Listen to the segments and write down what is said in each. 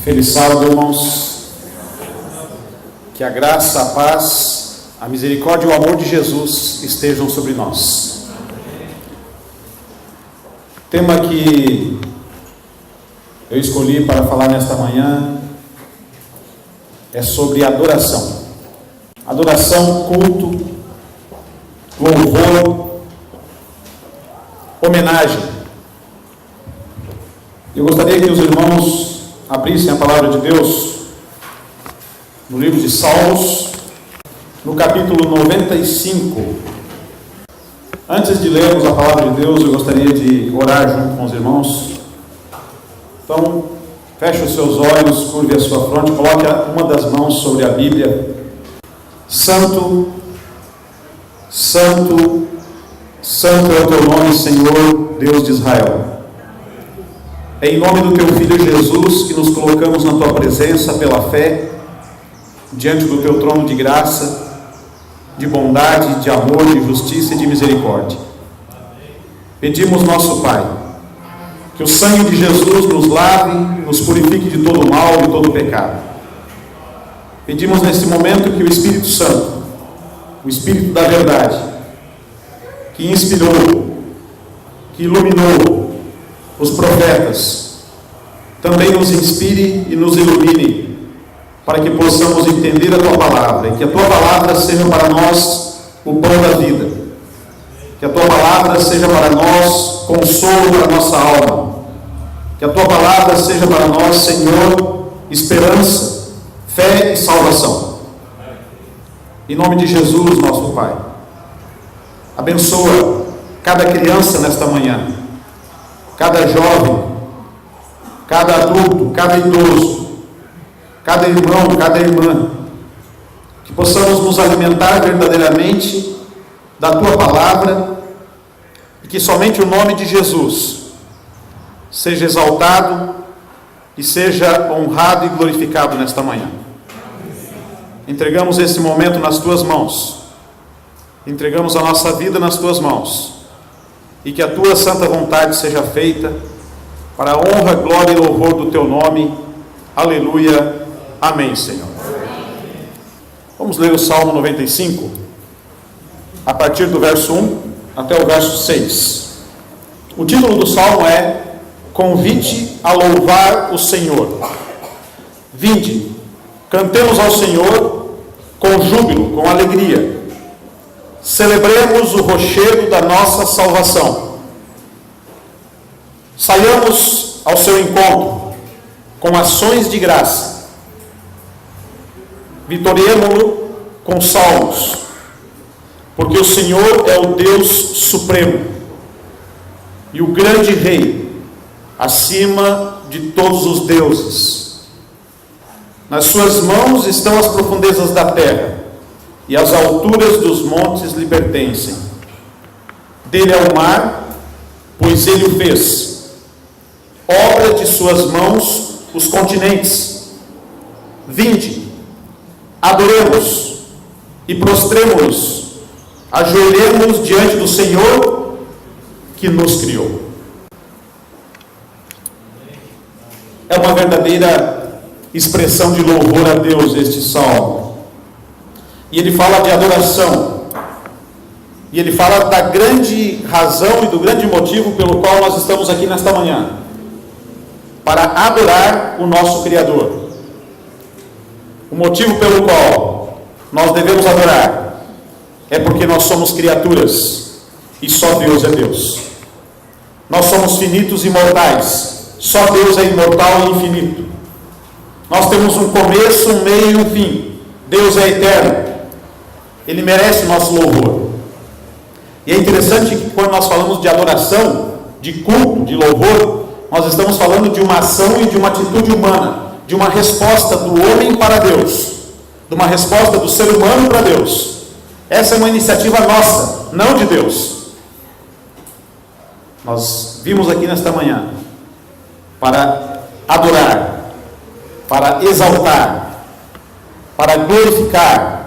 Feliz sábado, irmãos. Que a graça, a paz, a misericórdia e o amor de Jesus estejam sobre nós. O tema que eu escolhi para falar nesta manhã é sobre adoração. Adoração, culto, louvor, homenagem. Eu gostaria que os irmãos abrissem a palavra de Deus no livro de Salmos, no capítulo 95. Antes de lermos a palavra de Deus, eu gostaria de orar junto com os irmãos. Então, feche os seus olhos, curve a sua fronte, coloque uma das mãos sobre a Bíblia. Santo, Santo, Santo é o teu nome, Senhor, Deus de Israel. É em nome do teu Filho Jesus que nos colocamos na tua presença pela fé, diante do teu trono de graça, de bondade, de amor, de justiça e de misericórdia. Pedimos, nosso Pai, que o sangue de Jesus nos lave, nos purifique de todo mal e de todo pecado. Pedimos nesse momento que o Espírito Santo, o Espírito da verdade, que inspirou, que iluminou os profetas, também nos inspire e nos ilumine, para que possamos entender a tua palavra, e que a tua palavra seja para nós o pão da vida, que a tua palavra seja para nós consolo para a nossa alma, que a tua palavra seja para nós, Senhor, esperança, fé e salvação. Em nome de Jesus, nosso Pai, abençoa cada criança nesta manhã, cada jovem, cada adulto, cada idoso, cada irmão, cada irmã, que possamos nos alimentar verdadeiramente da tua palavra e que somente o nome de Jesus seja exaltado e seja honrado e glorificado nesta manhã. Entregamos esse momento nas tuas mãos, entregamos a nossa vida nas tuas mãos, e que a tua santa vontade seja feita para a honra, glória e louvor do teu nome. Aleluia. Amém, Senhor. Vamos ler o Salmo 95, a partir do verso 1 até o verso 6. O título do Salmo é Convite a louvar o Senhor. Vinde, cantemos ao Senhor com júbilo, com alegria. Celebremos o rochedo da nossa salvação. Saiamos ao seu encontro com ações de graça. Vitoriemo-lo com salmos, porque o Senhor é o Deus supremo e o grande Rei acima de todos os deuses. Nas suas mãos estão as profundezas da terra, e as alturas dos montes lhe pertencem. Dele é o mar, pois ele o fez. Obra de suas mãos os continentes. Vinde, adoremos e prostremo-nos, ajoelhemos diante do Senhor que nos criou. É uma verdadeira expressão de louvor a Deus este salmo. E ele fala de adoração. E ele fala da grande razão e do grande motivo pelo qual nós estamos aqui nesta manhã. Para adorar o nosso Criador. O motivo pelo qual nós devemos adorar é porque nós somos criaturas e só Deus é Deus. Nós somos finitos e mortais. Só Deus é imortal e infinito. Nós temos um começo, um meio e um fim. Deus é eterno. Ele merece o nosso louvor. E é interessante que quando nós falamos de adoração, de culto, de louvor, nós estamos falando de uma ação e de uma atitude humana, de uma resposta do homem para Deus, de uma resposta do ser humano para Deus. Essa é uma iniciativa nossa, não de Deus. Nós vimos aqui nesta manhã para adorar, para exaltar, para glorificar,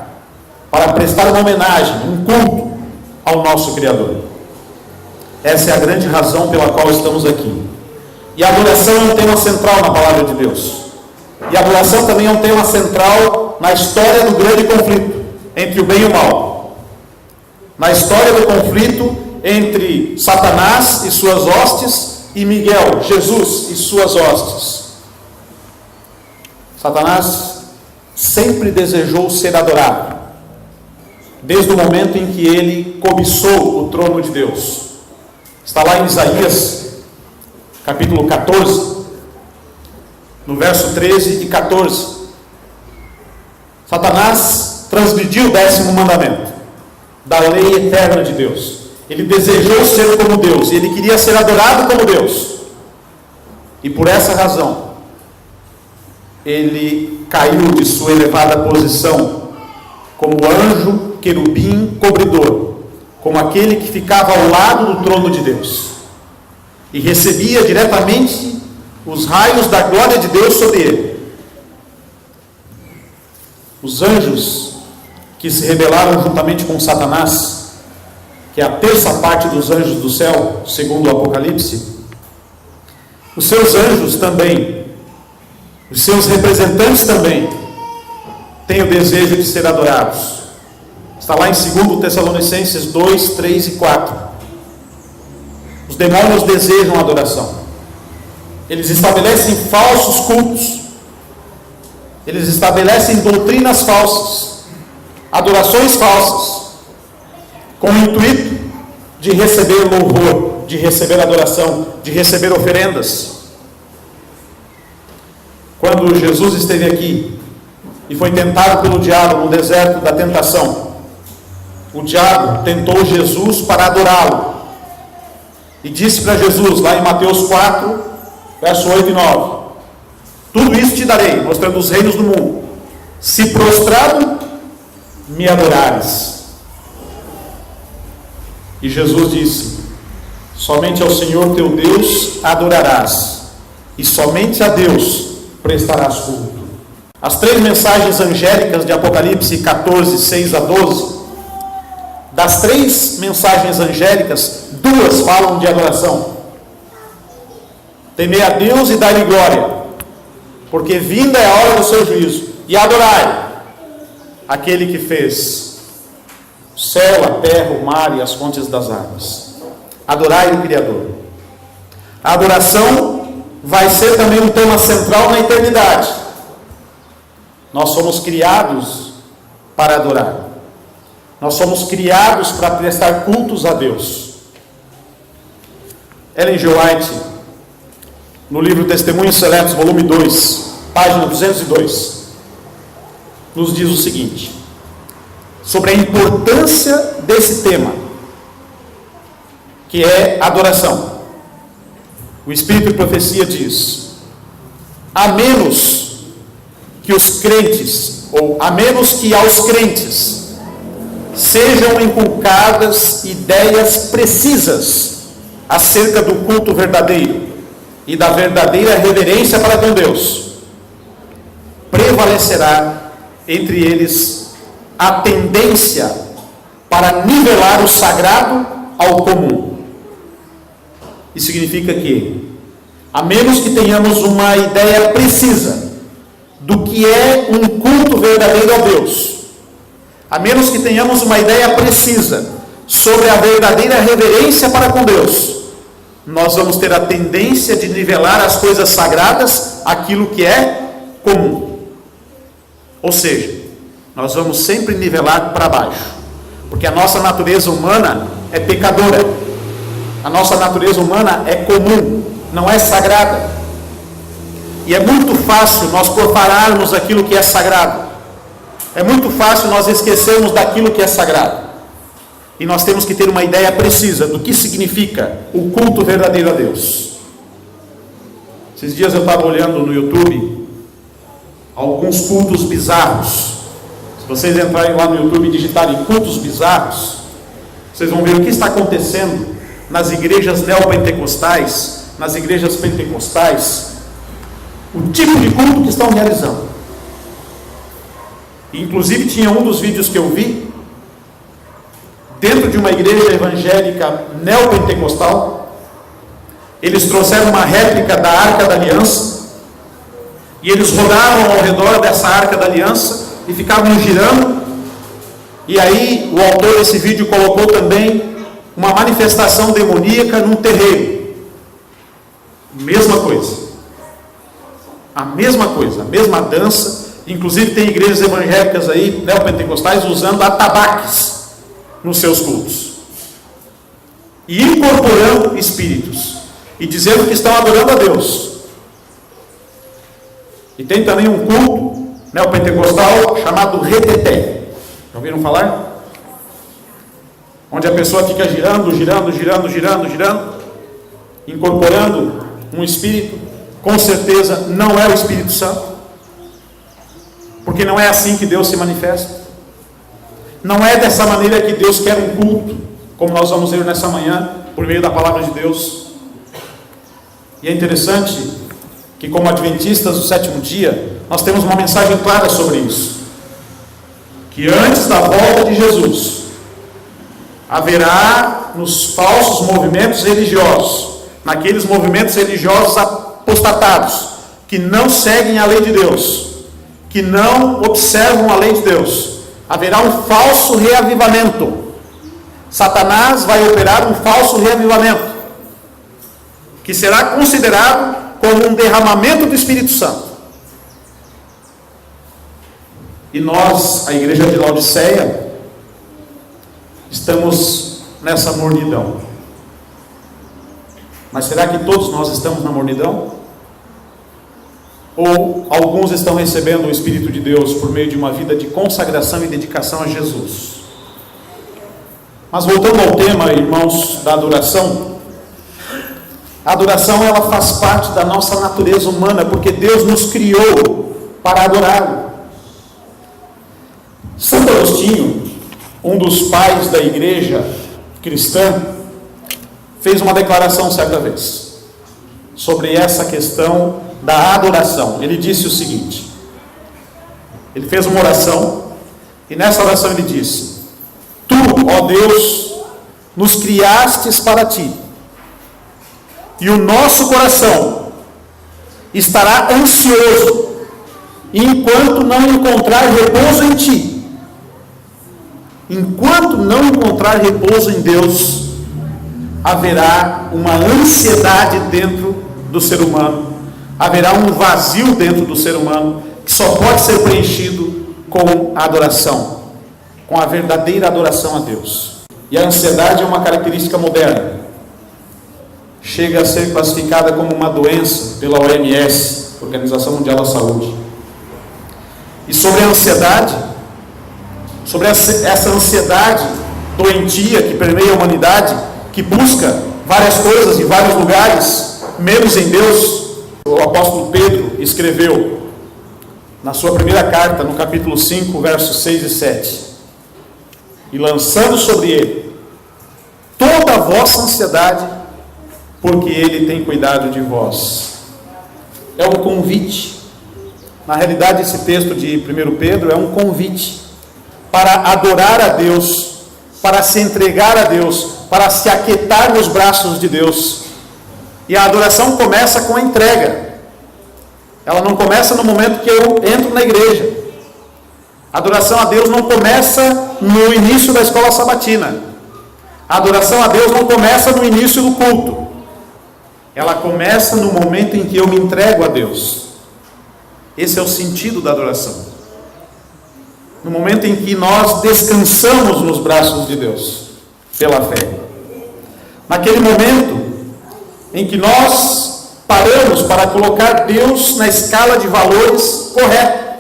para prestar uma homenagem, um culto ao nosso Criador. Essa é a grande razão pela qual estamos aqui. E a adoração é um tema central na palavra de Deus. E a adoração também é um tema central na história do grande conflito entre o bem e o mal. Na história do conflito entre Satanás e suas hostes e Miguel, Jesus e suas hostes. Satanás sempre desejou ser adorado, desde o momento em que ele cobiçou o trono de Deus. Está lá em Isaías, capítulo 14, no verso 13 e 14. Satanás transgrediu o 10º mandamento da lei eterna de Deus. Ele desejou ser como Deus, ele queria ser adorado como Deus. E por essa razão, ele caiu de sua elevada posição como anjo, querubim, cobridor, como aquele que ficava ao lado do trono de Deus e recebia diretamente os raios da glória de Deus sobre ele. Os anjos que se rebelaram juntamente com Satanás, que é a terça parte dos anjos do céu, segundo o Apocalipse, os seus anjos também, os seus representantes também, têm o desejo de ser adorados. Está lá em 2 Tessalonicenses 2, 3 e 4. Os demônios desejam adoração. Eles estabelecem falsos cultos. Eles estabelecem doutrinas falsas, adorações falsas, com o intuito de receber louvor, de receber adoração, de receber oferendas. Quando Jesus esteve aqui e foi tentado pelo diabo no deserto da tentação, o diabo tentou Jesus para adorá-lo e disse para Jesus, lá em Mateus 4, verso 8 e 9: tudo isso te darei, mostrando os reinos do mundo, se prostrado me adorares. E Jesus disse: somente ao Senhor teu Deus adorarás, e somente a Deus prestarás culto. As 3 mensagens angélicas de Apocalipse 14, 6 a 12, das 3 mensagens angélicas, 2 falam de adoração. Temei a Deus e dai-lhe glória, porque vinda é a hora do seu juízo, e adorai aquele que fez o céu, a terra, o mar e as fontes das águas. Adorai o Criador. A adoração vai ser também um tema central na eternidade. Nós somos criados para adorar. Nós somos criados para prestar cultos a Deus. Ellen G. White, no livro Testemunhos Seletos, volume 2, página 202, nos diz o seguinte, sobre a importância desse tema, que é adoração. O Espírito e Profecia diz: a menos que os crentes, ou a menos que aos crentes sejam inculcadas ideias precisas acerca do culto verdadeiro e da verdadeira reverência para com Deus, prevalecerá entre eles a tendência para nivelar o sagrado ao comum. Isso significa que, a menos que tenhamos uma ideia precisa do que é um culto verdadeiro a Deus, a menos que tenhamos uma ideia precisa sobre a verdadeira reverência para com Deus, nós vamos ter a tendência de nivelar as coisas sagradas àquilo que é comum. Ou seja, nós vamos sempre nivelar para baixo, porque a nossa natureza humana é pecadora, a nossa natureza humana é comum, não é sagrada, e é muito fácil nós profanarmos aquilo que é sagrado, é muito fácil nós esquecermos daquilo que é sagrado, e nós temos que ter uma ideia precisa do que significa o culto verdadeiro a Deus. Esses dias eu estava olhando no YouTube alguns cultos bizarros. Se vocês entrarem lá no YouTube e digitarem cultos bizarros, vocês vão ver o que está acontecendo nas igrejas neopentecostais, nas igrejas pentecostais, o tipo de culto que estão realizando. Inclusive tinha um dos vídeos que eu vi, dentro de uma igreja evangélica neopentecostal, eles trouxeram uma réplica da Arca da Aliança, E eles rodavam ao redor dessa arca da aliança e ficavam girando. E aí o autor desse vídeo colocou também uma manifestação demoníaca num terreiro. Mesma coisa. A mesma coisa, a mesma dança. Inclusive tem igrejas evangélicas aí, neopentecostais, usando atabaques nos seus cultos. E incorporando espíritos. E dizendo que estão adorando a Deus. E tem também um culto neopentecostal chamado reteté. Já ouviram falar? Onde a pessoa fica girando, incorporando um espírito. Com certeza não é o Espírito Santo, porque não é assim que Deus se manifesta. Não é dessa maneira que Deus quer um culto, como nós vamos ver nessa manhã, por meio da palavra de Deus. E é interessante que, como adventistas do sétimo dia, nós temos uma mensagem clara sobre isso. Que antes da volta de Jesus, haverá nos falsos movimentos religiosos, naqueles movimentos religiosos apostatados, que não seguem a lei de Deus, que não observam a lei de Deus, haverá um falso reavivamento. Satanás vai operar um falso reavivamento, que será considerado como um derramamento do Espírito Santo. E nós, a igreja de Laodiceia, estamos nessa mornidão. Mas será que todos nós estamos na mornidão? Ou alguns estão recebendo o Espírito de Deus por meio de uma vida de consagração e dedicação a Jesus? Mas voltando ao tema, irmãos, da adoração. A adoração, ela faz parte da nossa natureza humana, porque Deus nos criou para adorá-lo. Santo Agostinho, um dos pais da igreja cristã, fez uma declaração certa vez sobre essa questão da adoração. Ele disse o seguinte: ele fez uma oração, e nessa oração ele disse: Tu, ó Deus, nos criastes para ti, e o nosso coração estará ansioso enquanto não encontrar repouso em ti. Enquanto não encontrar repouso em Deus, haverá uma ansiedade dentro do ser humano, haverá um vazio dentro do ser humano, que só pode ser preenchido com a adoração, com a verdadeira adoração a Deus. E a ansiedade é uma característica moderna, chega a ser classificada como uma doença pela OMS, Organização Mundial da Saúde. E sobre a ansiedade, sobre essa ansiedade doentia que permeia a humanidade, que busca várias coisas em vários lugares, menos em Deus, o apóstolo Pedro escreveu na sua primeira carta, no capítulo 5, versos 6 e 7: E lançando sobre ele toda a vossa ansiedade, porque ele tem cuidado de vós. É um convite. Na realidade, esse texto de 1 Pedro é um convite para adorar a Deus, para se entregar a Deus, para se aquietar nos braços de Deus. E a adoração começa com a entrega. Ela não começa no momento que eu entro na igreja. A adoração a Deus não começa no início da escola sabatina. A adoração a Deus não começa no início do culto. Ela começa no momento em que eu me entrego a Deus. Esse é o sentido da adoração. No momento em que nós descansamos nos braços de Deus, pela fé. Naquele momento em que nós paramos para colocar Deus na escala de valores correta.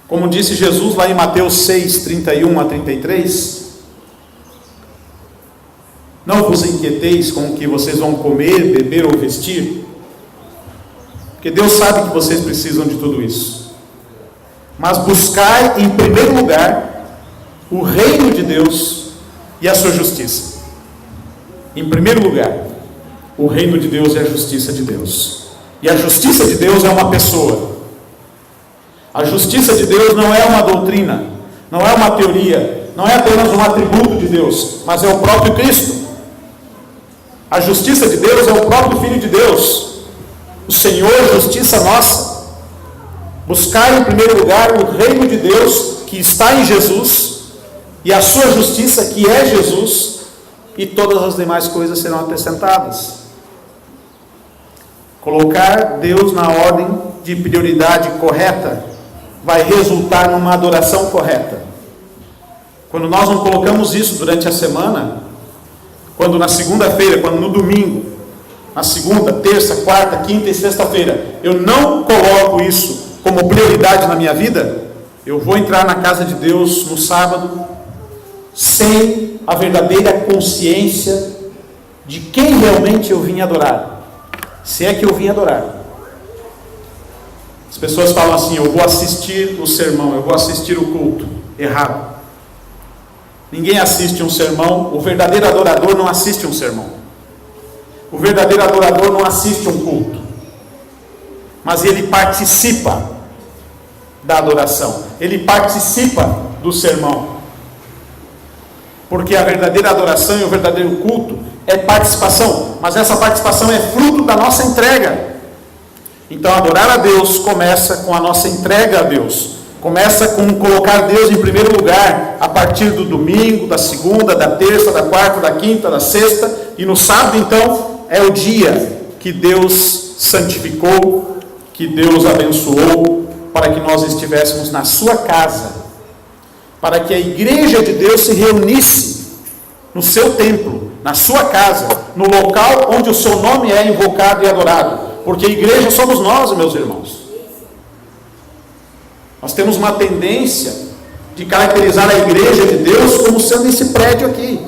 Como disse Jesus lá em Mateus 6, 31 a 33, não vos inquieteis com o que vocês vão comer, beber ou vestir, porque Deus sabe que vocês precisam de tudo isso. Mas buscai em primeiro lugar o reino de Deus e a sua justiça. Em primeiro lugar, o reino de Deus e a justiça de Deus. E a justiça de Deus é uma pessoa. A justiça de Deus não é uma doutrina, não é uma teoria, não é apenas um atributo de Deus, mas é o próprio Cristo. A justiça de Deus é o próprio Filho de Deus. o Senhor, justiça nossa. Buscar em primeiro lugar o reino de Deus que está em Jesus e a sua justiça que é Jesus, e todas as demais coisas serão acrescentadas. Colocar Deus na ordem de prioridade correta vai resultar numa adoração correta. Quando nós não colocamos isso durante a semana, quando na segunda-feira, quando no domingo, na segunda, terça, quarta, quinta e sexta-feira, eu não coloco isso como prioridade na minha vida, eu vou entrar na casa de Deus no sábado sem a verdadeira consciência de quem realmente eu vim adorar, se é que eu vim adorar. As pessoas falam assim: eu vou assistir o sermão, eu vou assistir o culto. Errado. Ninguém assiste um sermão. O verdadeiro adorador não assiste um sermão. O verdadeiro adorador não assiste um culto, mas ele participa da adoração, ele participa do sermão, porque a verdadeira adoração e o verdadeiro culto é participação, mas essa participação é fruto da nossa entrega. Então adorar a Deus começa com a nossa entrega a Deus, começa com colocar Deus em primeiro lugar, a partir do domingo, da segunda, da terça, da quarta, da quinta, da sexta, e no sábado então é o dia que Deus santificou, que Deus abençoou, para que nós estivéssemos na sua casa, para que a igreja de Deus se reunisse no seu templo, na sua casa, no local onde o seu nome é invocado e adorado, porque a igreja somos nós, meus irmãos. Nós temos uma tendência de caracterizar a igreja de Deus como sendo esse prédio aqui,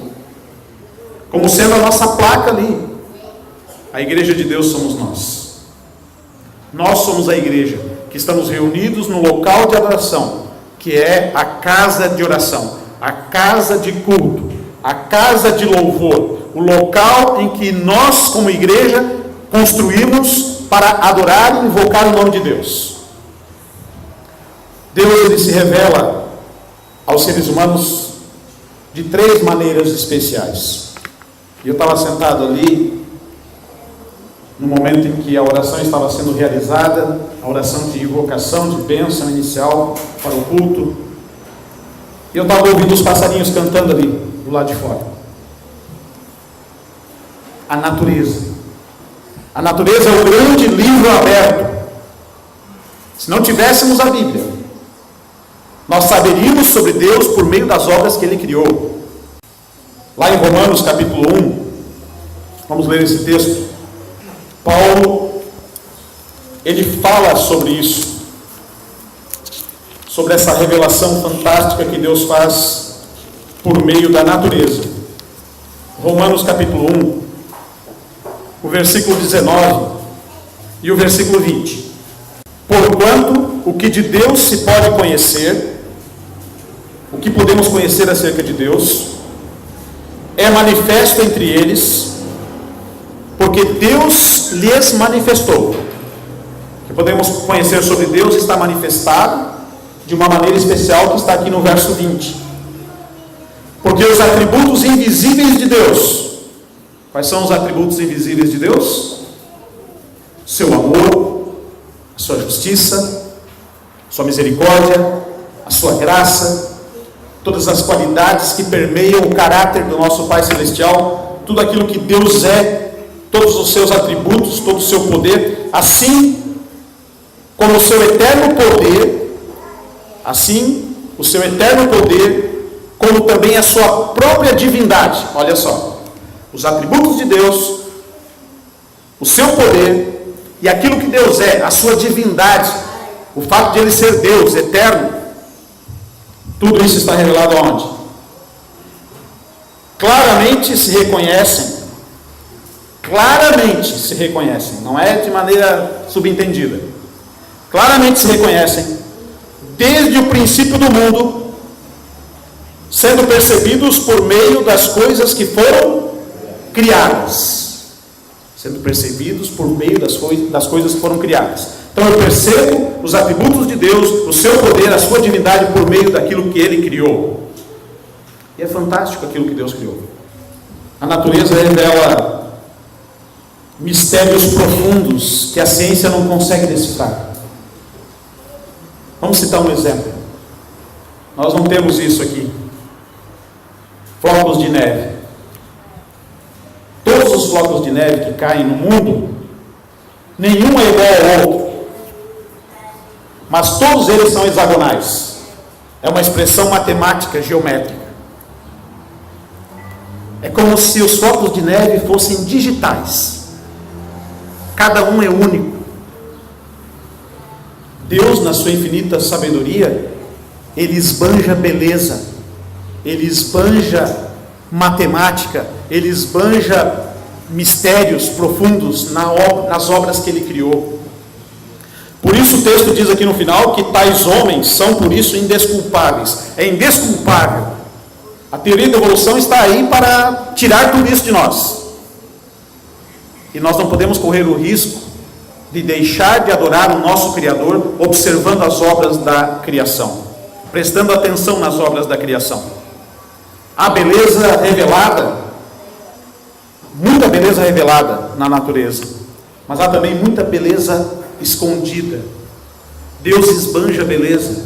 como sendo a nossa placa ali. A igreja de Deus somos nós. Nós somos a igreja que estamos reunidos no local de adoração, que é a casa de oração, a casa de culto, a casa de louvor, o local em que nós, como igreja, construímos para adorar e invocar o nome de Deus. Deus, ele se revela aos seres humanos de 3 maneiras especiais. Eu estava sentado ali no momento em que a oração estava sendo realizada, a oração de invocação, de bênção inicial para o culto, e eu estava ouvindo os passarinhos cantando ali, do lado de fora. A natureza. A natureza é o grande livro aberto. Se não tivéssemos a Bíblia, nós saberíamos sobre Deus por meio das obras que Ele criou. Lá em Romanos capítulo 1, vamos ler esse texto. Paulo, ele fala sobre isso, sobre essa revelação fantástica que Deus faz por meio da natureza. Romanos capítulo 1, o versículo 19 e o versículo 20. Porquanto o que de Deus se pode conhecer, o que podemos conhecer acerca de Deus, é manifesto entre eles, porque Deus lhes manifestou. O que podemos conhecer sobre Deus está manifestado de uma maneira especial que está aqui no verso 20. Porque os atributos invisíveis de Deus, quais são os atributos invisíveis de Deus? Seu amor, a sua justiça, a sua misericórdia, a sua graça, todas as qualidades que permeiam o caráter do nosso Pai Celestial, tudo aquilo que Deus é, todos os seus atributos, todo o seu poder, assim como o seu eterno poder, como também a sua própria divindade. Olha só, os atributos de Deus, o seu poder e aquilo que Deus é, a sua divindade, o fato de Ele ser Deus, eterno, tudo isso está revelado aonde? Claramente se reconhecem, não é de maneira subentendida, claramente se reconhecem, desde o princípio do mundo, sendo percebidos por meio das coisas que foram criadas. Sendo percebidos por meio das coisas que foram criadas. Então eu percebo os atributos de Deus, o seu poder, a sua divindade por meio daquilo que Ele criou. E é fantástico aquilo que Deus criou. A natureza revela mistérios profundos que a ciência não consegue decifrar. Vamos citar um exemplo. Nós não temos isso aqui. Flocos de neve. Todos os flocos de neve que caem no mundo, nenhum é igual ao outro, mas todos eles são hexagonais. É uma expressão matemática, geométrica. É como se os flocos de neve fossem digitais. Cada um é único. Deus, na sua infinita sabedoria, Ele esbanja beleza, Ele esbanja matemática, Ele esbanja mistérios profundos nas obras que Ele criou. Por isso o texto diz aqui no final que tais homens são por isso indesculpáveis. É indesculpável. A teoria da evolução está aí para tirar tudo isso de nós. E nós não podemos correr o risco de deixar de adorar o nosso Criador observando as obras da criação, prestando atenção nas obras da criação. Há beleza revelada, muita beleza revelada na natureza, mas há também muita beleza escondida. Deus esbanja beleza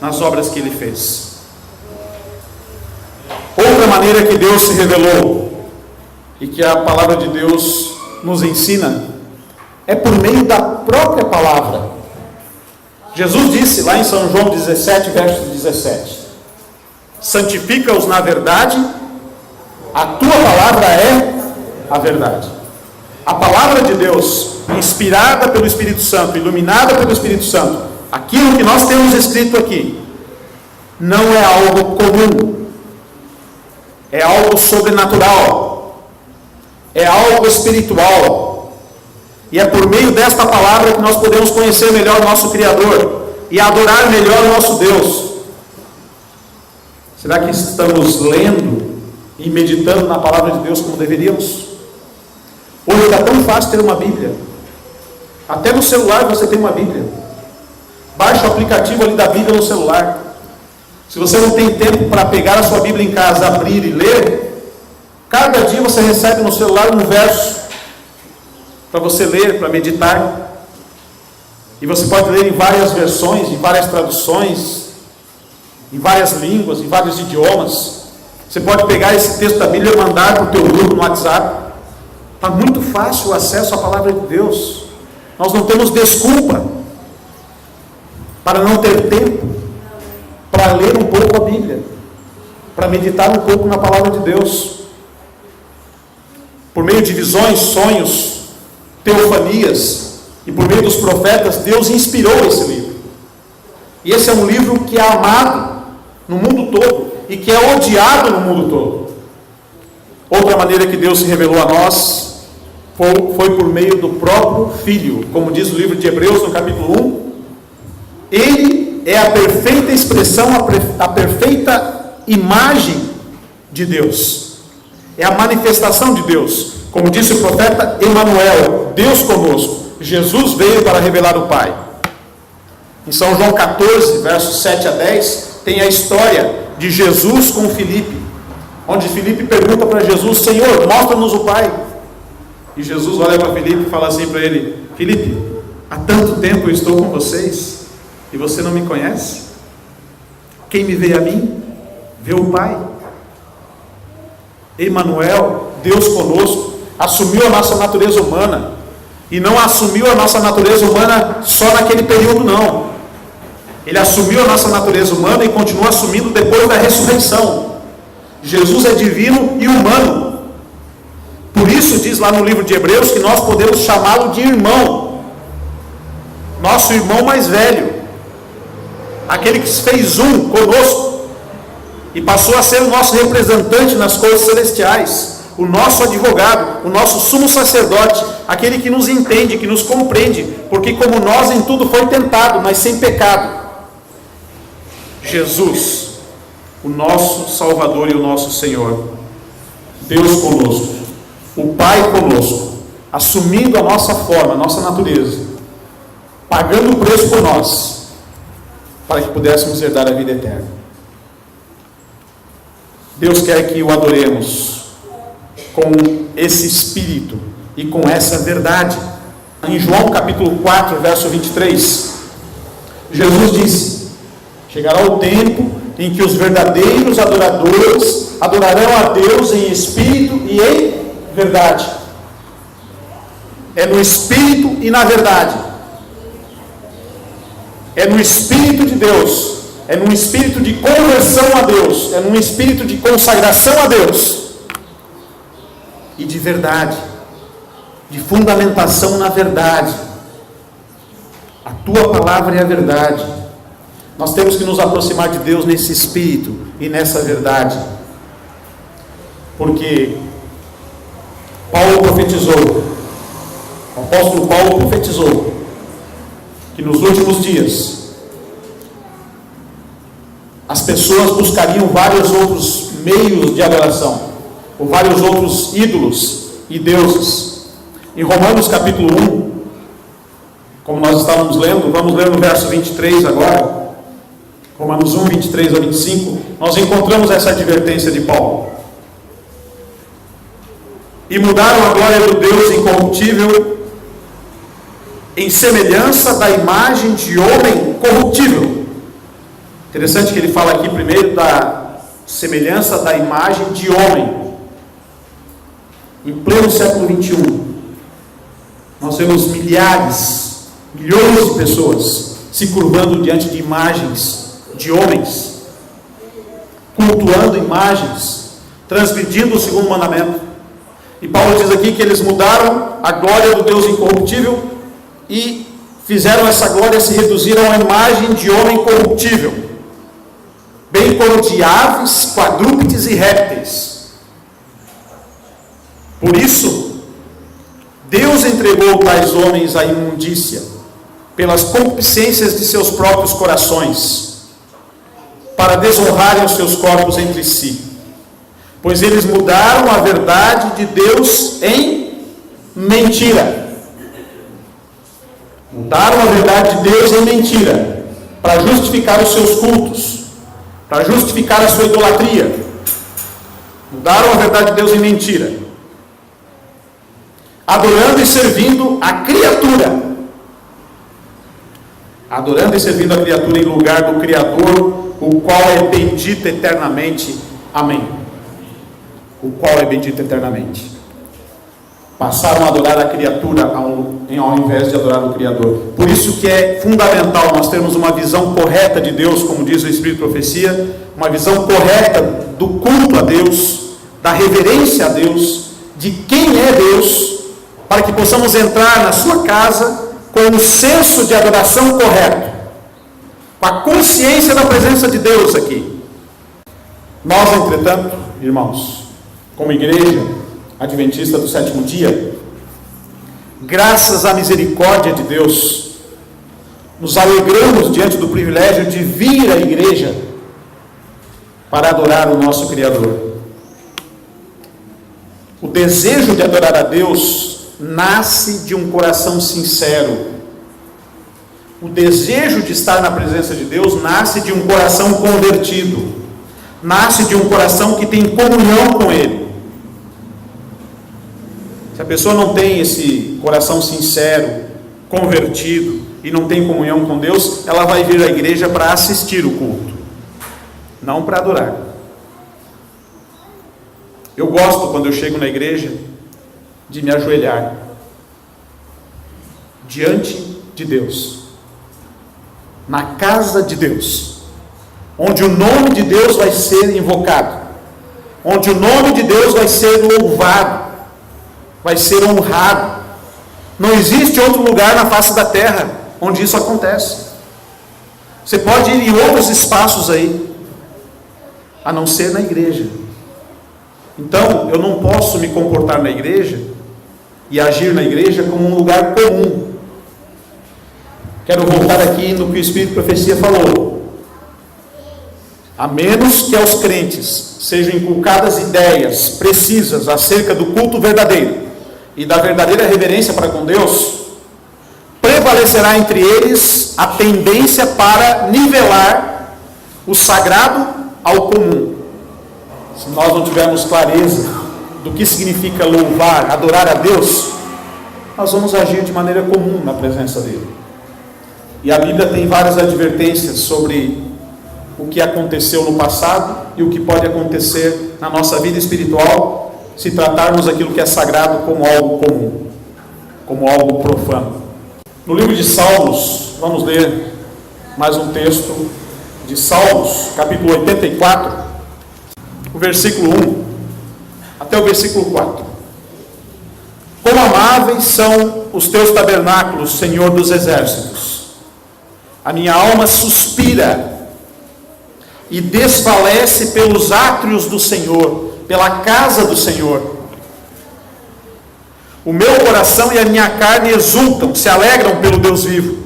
nas obras que Ele fez. Outra maneira que Deus se revelou e que a palavra de Deus nos ensina é por meio da própria palavra. Jesus disse lá em São João 17, verso 17: santifica-os na verdade, a tua palavra é a verdade. A palavra de Deus, inspirada pelo Espírito Santo, iluminada pelo Espírito Santo, aquilo que nós temos escrito aqui, não é algo comum, é algo sobrenatural, é algo espiritual, e é por meio desta palavra que nós podemos conhecer melhor o nosso Criador e adorar melhor o nosso Deus. Será que estamos lendo e meditando na palavra de Deus como deveríamos? Hoje está tão fácil ter uma Bíblia. Até no celular você tem uma Bíblia. Baixa o aplicativo ali da Bíblia no celular. Se você não tem tempo para pegar a sua Bíblia em casa, abrir e ler, cada dia você recebe no celular um verso para você ler, para meditar. E você pode ler em várias versões, em várias traduções, em várias línguas, em vários idiomas. Você pode pegar esse texto da Bíblia e mandar para o teu grupo no WhatsApp. Está muito fácil o acesso à palavra de Deus. Nós não temos desculpa para não ter tempo para ler um pouco a Bíblia, para meditar um pouco na palavra de Deus. Por meio de visões, sonhos, teofanias e por meio dos profetas, Deus inspirou esse livro. E esse é um livro que é amado no mundo todo e que é odiado no mundo todo. Outra maneira que Deus se revelou a nós foi por meio do próprio Filho. Como diz o livro de Hebreus no capítulo 1, Ele é a perfeita expressão, a perfeita imagem de Deus. É a manifestação de Deus. Como disse o profeta Emanuel, Deus conosco. Jesus veio para revelar o Pai. Em São João 14, versos 7 a 10, tem a história de Jesus com Filipe, onde Filipe pergunta para Jesus: Senhor, mostra-nos o Pai. E Jesus olha para Filipe e fala assim para ele: Filipe, há tanto tempo eu estou com vocês e você não me conhece? Quem me vê a mim, vê o Pai. Emanuel, Deus conosco, assumiu a nossa natureza humana, e não assumiu a nossa natureza humana só naquele período, não. Ele assumiu a nossa natureza humana e continua assumindo depois da ressurreição. Jesus é divino e humano. Por isso diz lá no livro de Hebreus que nós podemos chamá-lo de irmão, nosso irmão mais velho, aquele que se fez um conosco e passou a ser o nosso representante nas coisas celestiais, o nosso advogado, o nosso sumo sacerdote, aquele que nos entende, que nos compreende, porque como nós em tudo foi tentado, mas sem pecado. Jesus, o nosso Salvador e o nosso Senhor. Deus conosco, o Pai conosco, assumindo a nossa forma, a nossa natureza, pagando o preço por nós, para que pudéssemos herdar a vida eterna. Deus quer que o adoremos com esse espírito e com essa verdade. Em João capítulo 4, verso 23, Jesus disse: chegará o tempo em que os verdadeiros adoradores adorarão a Deus em espírito e em verdade. É no espírito e na verdade. É no espírito de Deus. É num espírito de conversão a Deus. É num espírito de consagração a Deus. E de verdade. De fundamentação na verdade. A tua palavra é a verdade. Nós temos que nos aproximar de Deus nesse espírito e nessa verdade. Porque Paulo profetizou, o apóstolo Paulo profetizou, que nos últimos dias as pessoas buscariam vários outros meios de adoração, ou vários outros ídolos e deuses. Em Romanos capítulo 1, como nós estávamos lendo, vamos ler no verso 23 agora. Romanos 1, 23 a 25, nós encontramos essa advertência de Paulo. E mudaram a glória do Deus incorruptível em semelhança da imagem de homem corruptível. Interessante que ele fala aqui primeiro da semelhança da imagem de homem. Em pleno século 21, nós vemos milhões de pessoas se curvando diante de imagens de homens, cultuando imagens, transgredindo o segundo mandamento. E Paulo diz aqui que eles mudaram a glória do Deus incorruptível e fizeram essa glória se reduzir a uma imagem de homem corruptível, bem como de aves, quadrúpedes e répteis. Por isso, Deus entregou tais homens à imundícia, pelas concupiscências de seus próprios corações, para desonrarem os seus corpos entre si, pois eles mudaram a verdade de Deus em mentira. Mudaram a verdade de Deus em mentira, para justificar os seus cultos, para justificar a sua idolatria. Mudaram a verdade de Deus em mentira, adorando e servindo a criatura. Adorando e servindo a criatura em lugar do Criador, o qual é bendito eternamente. Amém. O qual é bendito eternamente. Passaram a adorar a criatura ao invés de adorar o Criador. Por isso que é fundamental nós termos uma visão correta de Deus, como diz o Espírito de Profecia, uma visão correta do culto a Deus, da reverência a Deus, de quem é Deus, para que possamos entrar na sua casa com o senso de adoração correto, com a consciência da presença de Deus aqui. Nós, entretanto, irmãos, como igreja adventista do sétimo dia, graças à misericórdia de Deus, nos alegramos diante do privilégio de vir à igreja para adorar o nosso Criador. O desejo de adorar a Deus nasce de um coração sincero. O desejo de estar na presença de Deus nasce de um coração convertido, nasce de um coração que tem comunhão com Ele. Se a pessoa não tem esse coração sincero, convertido, e não tem comunhão com Deus, ela vai vir à igreja para assistir o culto, não para adorar. Eu gosto, quando eu chego na igreja, de me ajoelhar diante de Deus, na casa de Deus, onde o nome de Deus vai ser invocado, onde o nome de Deus vai ser louvado, vai ser honrado. Não existe outro lugar na face da terra onde isso acontece. Você pode ir em outros espaços aí, a não ser na igreja. Então, eu não posso me comportar na igreja e agir na igreja como um lugar comum. Quero voltar aqui no que o Espírito de Profecia falou. A menos que aos crentes sejam inculcadas ideias precisas acerca do culto verdadeiro e da verdadeira reverência para com Deus, prevalecerá entre eles a tendência para nivelar o sagrado ao comum. Se nós não tivermos clareza do que significa louvar, adorar a Deus, nós vamos agir de maneira comum na presença dele. E a Bíblia tem várias advertências sobre o que aconteceu no passado e o que pode acontecer na nossa vida espiritual se tratarmos aquilo que é sagrado como algo comum, como algo profano. No livro de Salmos, vamos ler mais um texto de Salmos, capítulo 84, o versículo 1 até o versículo 4. Quão amáveis são os teus tabernáculos, Senhor dos exércitos! A minha alma suspira e desfalece pelos átrios do Senhor, pela casa do Senhor. O meu coração e a minha carne exultam, se alegram pelo Deus vivo.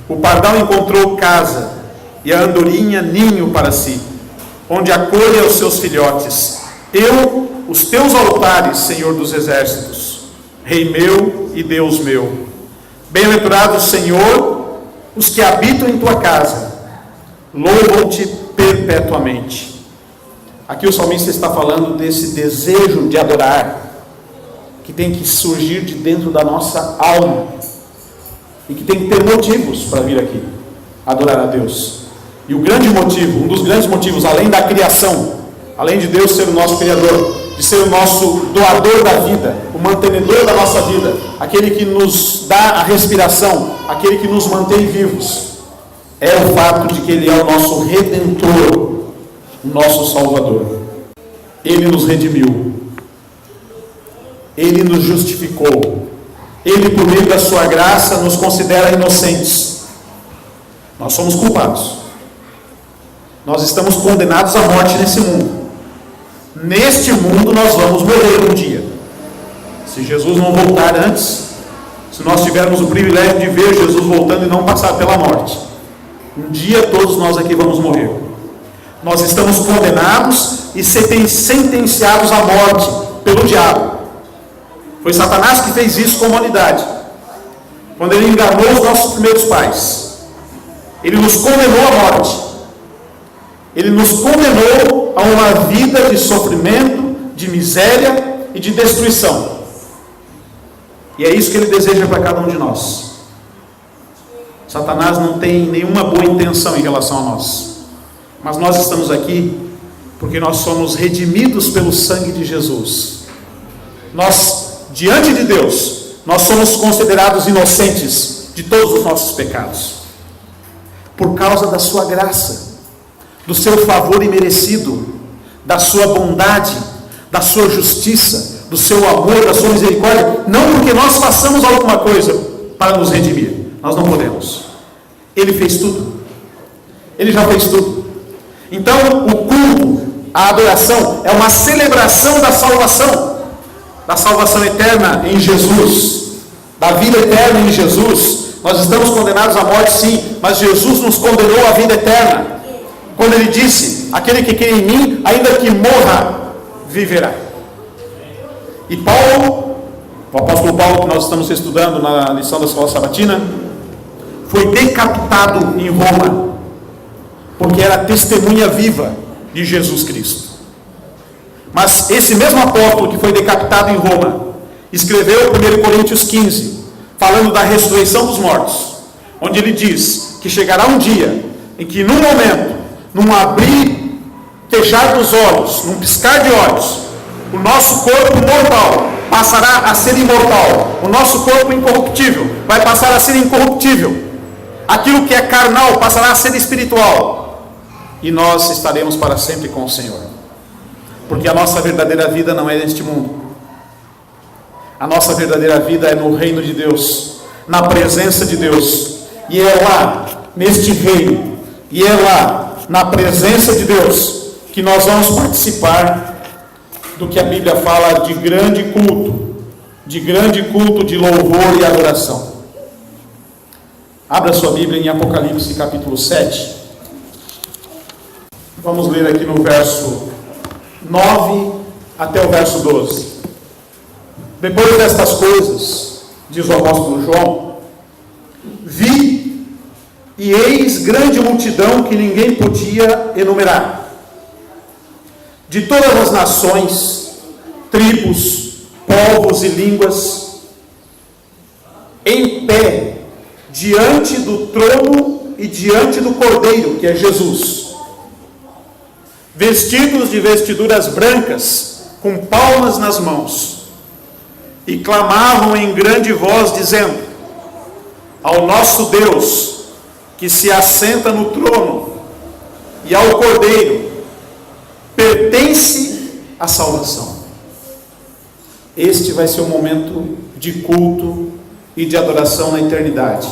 O pardal encontrou casa e a andorinha ninho para si, onde acolhe os seus filhotes. Os teus altares, Senhor dos exércitos, Rei meu e Deus meu. Bem-aventurado Senhor, os que habitam em tua casa, louvam-te perpetuamente. Aqui o salmista está falando desse desejo de adorar, que tem que surgir de dentro da nossa alma, e que tem que ter motivos para vir aqui, adorar a Deus. E o grande motivo, um dos grandes motivos, além da criação, além de Deus ser o nosso Criador, de ser o nosso doador da vida, o mantenedor da nossa vida, aquele que nos dá a respiração, aquele que nos mantém vivos, é o fato de que Ele é o nosso Redentor, o nosso Salvador. Ele nos redimiu, Ele nos justificou, Ele, por meio da sua graça, nos considera inocentes. Nós somos culpados, nós estamos condenados à morte nesse mundo. Neste mundo nós vamos morrer um dia, se Jesus não voltar antes, se nós tivermos o privilégio de ver Jesus voltando e não passar pela morte. Um dia todos nós aqui vamos morrer. Nós estamos condenados e sentenciados à morte pelo diabo. Foi Satanás que fez isso com a humanidade, quando ele enganou os nossos primeiros pais. Ele nos condenou à morte. Ele nos condenou a uma vida de sofrimento, de miséria e de destruição. E é isso que ele deseja para cada um de nós. Satanás não tem nenhuma boa intenção em relação a nós. Mas nós estamos aqui porque nós somos redimidos pelo sangue de Jesus. Nós, diante de Deus, nós somos considerados inocentes de todos os nossos pecados, por causa da sua graça, do seu favor imerecido, da sua bondade, da sua justiça, do seu amor, da sua misericórdia. Não porque nós façamos alguma coisa para nos redimir, nós não podemos. Ele fez tudo, Ele já fez tudo. Então o culto, a adoração, é uma celebração da salvação eterna em Jesus, da vida eterna em Jesus. Nós estamos condenados à morte, sim, mas Jesus nos condenou à vida eterna, quando Ele disse: aquele que crê em mim, ainda que morra, viverá. E Paulo, o apóstolo Paulo, que nós estamos estudando na lição da escola sabatina, foi decapitado em Roma, porque era testemunha viva de Jesus Cristo. Mas esse mesmo apóstolo que foi decapitado em Roma, escreveu 1 Coríntios 15, falando da ressurreição dos mortos, onde ele diz que chegará um dia em que, num momento, num abrir, fechar dos olhos, num piscar de olhos, o nosso corpo mortal passará a ser imortal, o nosso corpo incorruptível vai passar a ser incorruptível, aquilo que é carnal passará a ser espiritual, e nós estaremos para sempre com o Senhor, porque a nossa verdadeira vida não é neste mundo. A nossa verdadeira vida é no reino de Deus, na presença de Deus, e é lá, neste reino, e é lá, na presença de Deus, que nós vamos participar do que a Bíblia fala de grande culto de louvor e adoração. Abra sua Bíblia em Apocalipse capítulo 7. Vamos ler aqui no verso 9 até o verso 12. Depois destas coisas, diz o apóstolo João, vi e eis grande multidão que ninguém podia enumerar, de todas as nações, tribos, povos e línguas, em pé diante do trono e diante do Cordeiro, que é Jesus, vestidos de vestiduras brancas, com palmas nas mãos, e clamavam em grande voz, dizendo: ao nosso Deus, que se assenta no trono, e ao Cordeiro, pertence a salvação. Este vai ser um momento de culto e de adoração na eternidade,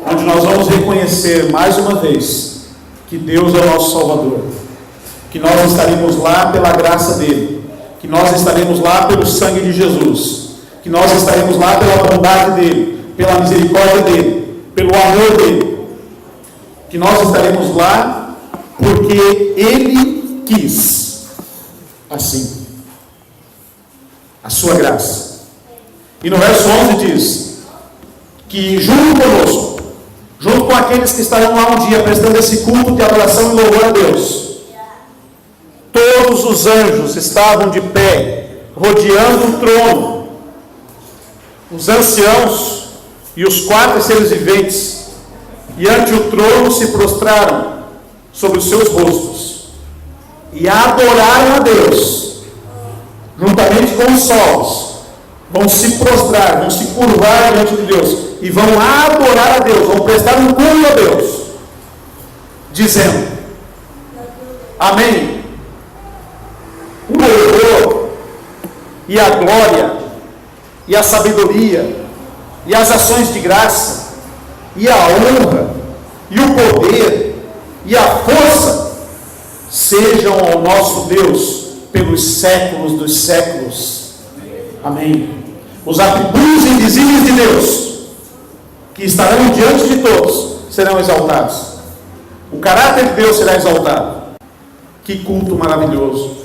onde nós vamos reconhecer mais uma vez que Deus é o nosso Salvador, que nós estaremos lá pela graça dele, que nós estaremos lá pelo sangue de Jesus, que nós estaremos lá pela bondade dele, pela misericórdia dele, pelo amor dele, que nós estaremos lá porque ele quis assim, a sua graça. E no verso 11 diz que junto conosco, junto com aqueles que estarão lá um dia prestando esse culto de adoração e louvor a Deus, todos os anjos estavam de pé, rodeando o trono, os anciãos e os 4 seres viventes, e ante o trono se prostraram sobre os seus rostos, e adoraram a Deus, juntamente com os salvos, vão se prostrar, vão se curvar diante de Deus, e vão adorar a Deus, vão prestar um culto a Deus, dizendo: amém. O louvor, e a glória, e a sabedoria, e as ações de graça, e a honra, e o poder, e a força, sejam ao nosso Deus pelos séculos dos séculos. Amém. Os atributos invisíveis de Deus, que estarão diante de todos, serão exaltados. O caráter de Deus será exaltado. Que culto maravilhoso!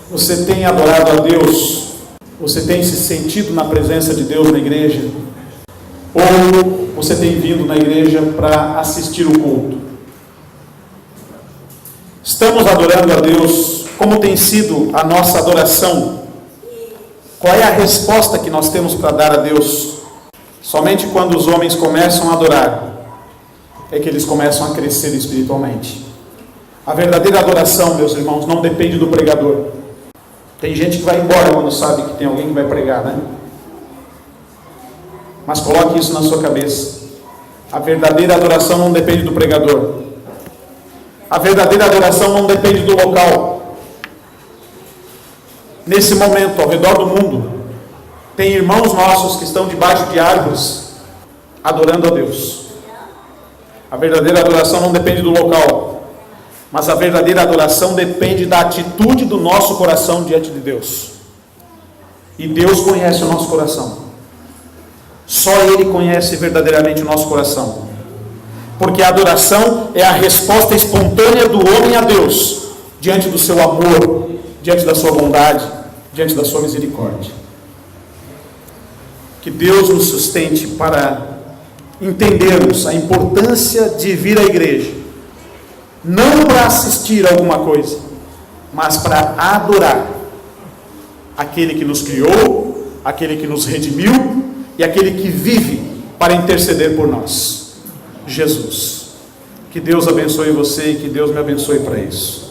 Você tem adorado a Deus? Você tem se sentido na presença de Deus na igreja? Ou você tem vindo na igreja para assistir o culto? Estamos adorando a Deus? Como tem sido a nossa adoração? Qual é a resposta que nós temos para dar a Deus? Somente quando os homens começam a adorar é que eles começam a crescer espiritualmente. A verdadeira adoração, meus irmãos, não depende do pregador. Tem gente que vai embora quando sabe que tem alguém que vai pregar, né? Mas coloque isso na sua cabeça. A verdadeira adoração não depende do pregador. A verdadeira adoração não depende do local. Nesse momento, ao redor do mundo, tem irmãos nossos que estão debaixo de árvores, adorando a Deus. A verdadeira adoração não depende do local, mas a verdadeira adoração depende da atitude do nosso coração diante de Deus. E Deus conhece o nosso coração. Só Ele conhece verdadeiramente o nosso coração. Porque a adoração é a resposta espontânea do homem a Deus, diante do seu amor, diante da sua bondade, diante da sua misericórdia. Que Deus nos sustente para entendermos a importância de vir à igreja, não para assistir a alguma coisa, mas para adorar aquele que nos criou, aquele que nos redimiu e aquele que vive para interceder por nós, Jesus. Que Deus abençoe você e que Deus me abençoe para isso.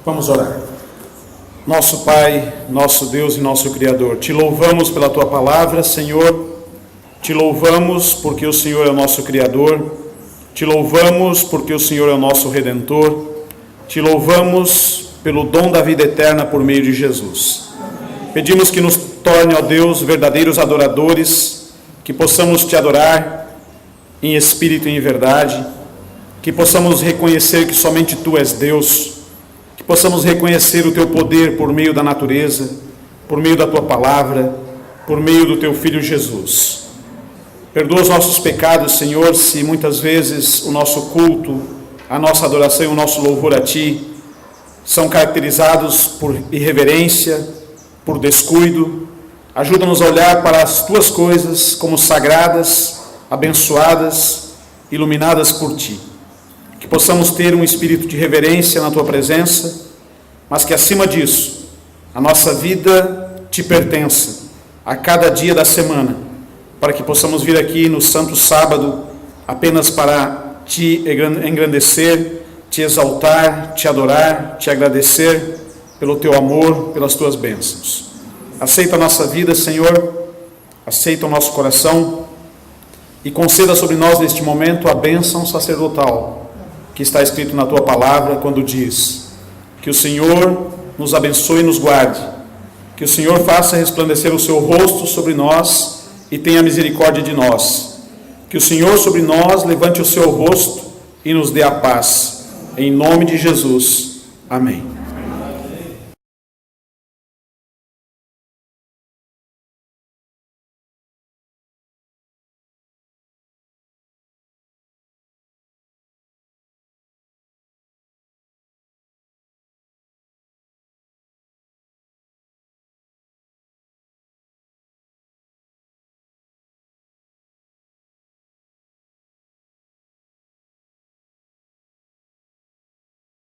Vamos orar. Nosso Pai, nosso Deus e nosso Criador, te louvamos pela Tua palavra, Senhor. Te louvamos porque o Senhor é o nosso Criador. Te louvamos porque o Senhor é o nosso Redentor. Te louvamos pelo dom da vida eterna por meio de Jesus. Pedimos que nos torne, ó Deus, verdadeiros adoradores, que possamos Te adorar em espírito e em verdade, que possamos reconhecer que somente Tu és Deus, que possamos reconhecer o Teu poder por meio da natureza, por meio da Tua palavra, por meio do Teu Filho Jesus. Perdoa os nossos pecados, Senhor, se muitas vezes o nosso culto, a nossa adoração e o nosso louvor a Ti são caracterizados por irreverência, por descuido. Ajuda-nos a olhar para as Tuas coisas como sagradas, abençoadas, iluminadas por Ti. Que possamos ter um espírito de reverência na Tua presença, mas que acima disso, a nossa vida Te pertença a cada dia da semana, para que possamos vir aqui no Santo Sábado apenas para Te engrandecer, Te exaltar, Te adorar, Te agradecer pelo Teu amor, pelas Tuas bênçãos. Aceita a nossa vida, Senhor, aceita o nosso coração e conceda sobre nós neste momento a bênção sacerdotal que está escrito na Tua palavra quando diz que o Senhor nos abençoe e nos guarde, que o Senhor faça resplandecer o Seu rosto sobre nós e tenha misericórdia de nós, que o Senhor sobre nós levante o Seu rosto e nos dê a paz, em nome de Jesus, amém.